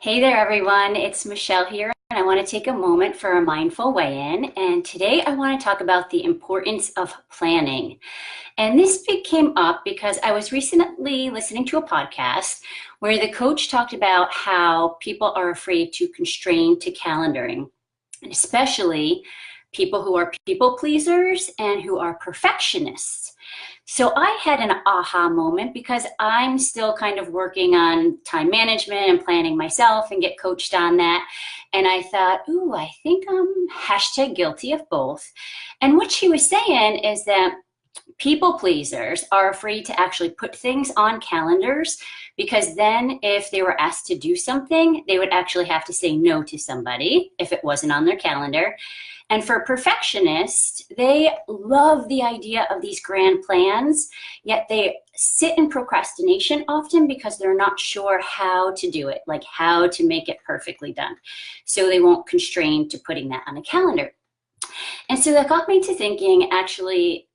Hey there, everyone. It's Michelle here, and I want to take a moment for a mindful weigh-in. And today I want to talk about the importance of planning. And this came up because I was recently listening to a podcast where the coach talked about how people are afraid to constrain to calendaring, and especially people who are people pleasers and who are perfectionists. So I had an aha moment because I'm still kind of working on time management and planning myself and get coached on that. And I thought, ooh, I think I'm hashtag guilty of both. And what she was saying is that people pleasers are afraid to actually put things on calendars because then if they were asked to do something, they would actually have to say no to somebody if it wasn't on their calendar. And for perfectionists, they love the idea of these grand plans, yet they sit in procrastination often because they're not sure how to do it, like how to make it perfectly done. So they won't constrain to putting that on a calendar. And so that got me to thinking, actually,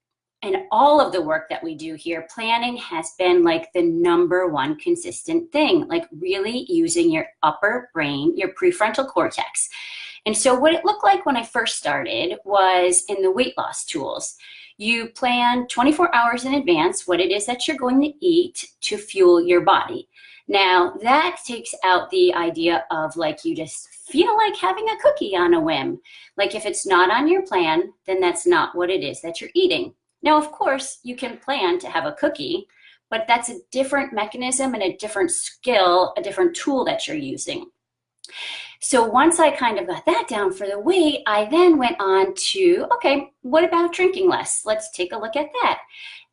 in all of the work that we do here, planning has been like the number one consistent thing, like really using your upper brain, your prefrontal cortex. And so what it looked like when I first started was in the weight loss tools. You plan 24 hours in advance what it is that you're going to eat to fuel your body. Now, that takes out the idea of like you just feel like having a cookie on a whim. Like if it's not on your plan, then that's not what it is that you're eating. Now, of course, you can plan to have a cookie, but that's a different mechanism and a different skill, a different tool that you're using. So once I kind of got that down for the weight, I then went on to, okay, what about drinking less? Let's take a look at that.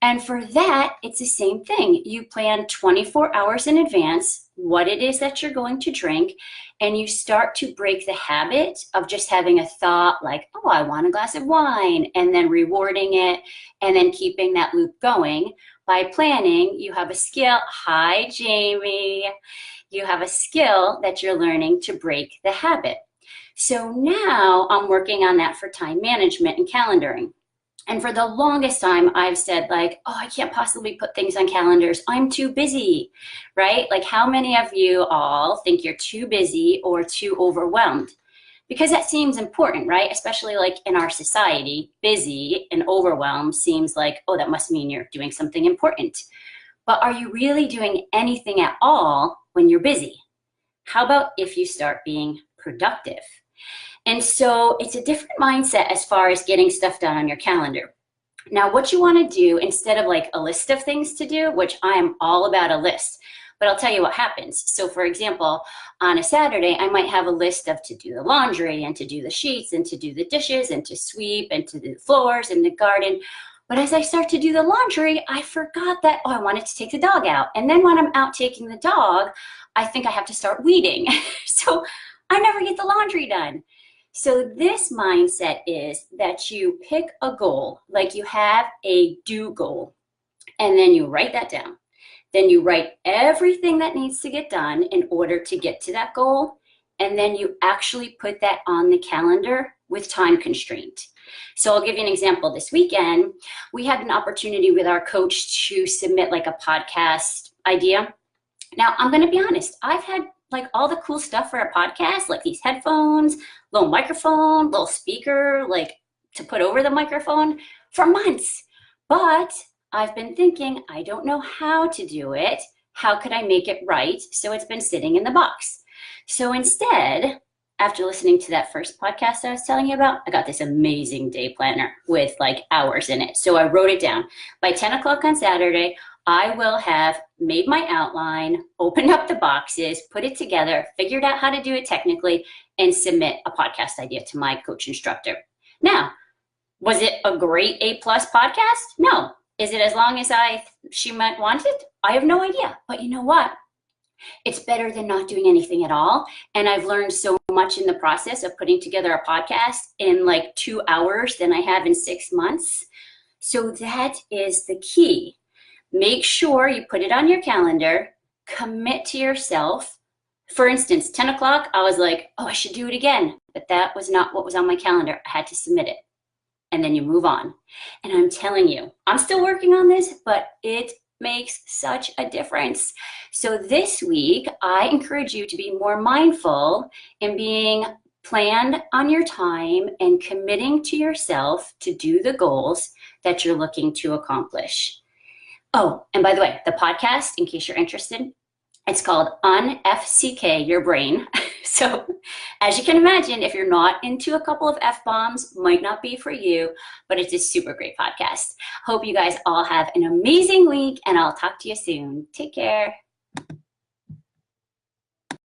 And for that, it's the same thing. You plan 24 hours in advance what it is that you're going to drink, and you start to break the habit of just having a thought like, oh, I want a glass of wine, and then rewarding it, and then keeping that loop going. By planning, you have a skill. Hi, Jamie. You have a skill that you're learning to break the habit. So now I'm working on that for time management and calendaring. And for the longest time, I've said like, oh, I can't possibly put things on calendars. I'm too busy, right? Like how many of you all think you're too busy or too overwhelmed? Because that seems important, right? Especially like in our society, busy and overwhelmed seems like, oh, that must mean you're doing something important. But are you really doing anything at all when you're busy? How about if you start being productive? And so it's a different mindset as far as getting stuff done on your calendar. Now, what you want to do instead of like a list of things to do, which I am all about a list, but I'll tell you what happens. So for example, on a Saturday, I might have a list of to do the laundry and to do the sheets and to do the dishes and to sweep and to do the floors and the garden. But as I start to do the laundry, I forgot that, oh, I wanted to take the dog out. And then when I'm out taking the dog, I think I have to start weeding. So I never get the laundry done. So this mindset is that you pick a goal, like you have a do goal, and then you write that down. Then you write everything that needs to get done in order to get to that goal. And then you actually put that on the calendar with time constraint. So I'll give you an example. This weekend, we had an opportunity with our coach to submit like a podcast idea. Now, I'm going to be honest. I've had like all the cool stuff for a podcast, like these headphones, little microphone, little speaker, like to put over the microphone for months. But I've been thinking, I don't know how to do it. How could I make it right? So it's been sitting in the box. So instead, after listening to that first podcast I was telling you about, I got this amazing day planner with like hours in it. So I wrote it down. By 10 o'clock on Saturday, I will have made my outline, opened up the boxes, put it together, figured out how to do it technically, and submit a podcast idea to my coach instructor. Now, was it a great A+ podcast? No. Is it as long as she might want it? I have no idea. But you know what? It's better than not doing anything at all. And I've learned so much in the process of putting together a podcast in like 2 hours than I have in 6 months. So that is the key. Make sure you put it on your calendar, commit to yourself. For instance, 10 o'clock, I was like, oh, I should do it again. But that was not what was on my calendar. I had to submit it. And then you move on. And I'm telling you, I'm still working on this, but it makes such a difference. So this week, I encourage you to be more mindful in being planned on your time and committing to yourself to do the goals that you're looking to accomplish. Oh, and by the way, the podcast, in case you're interested, it's called UnFCK Your Brain. So as you can imagine, if you're not into a couple of F-bombs, might not be for you, but it's a super great podcast. Hope you guys all have an amazing week, and I'll talk to you soon. Take care.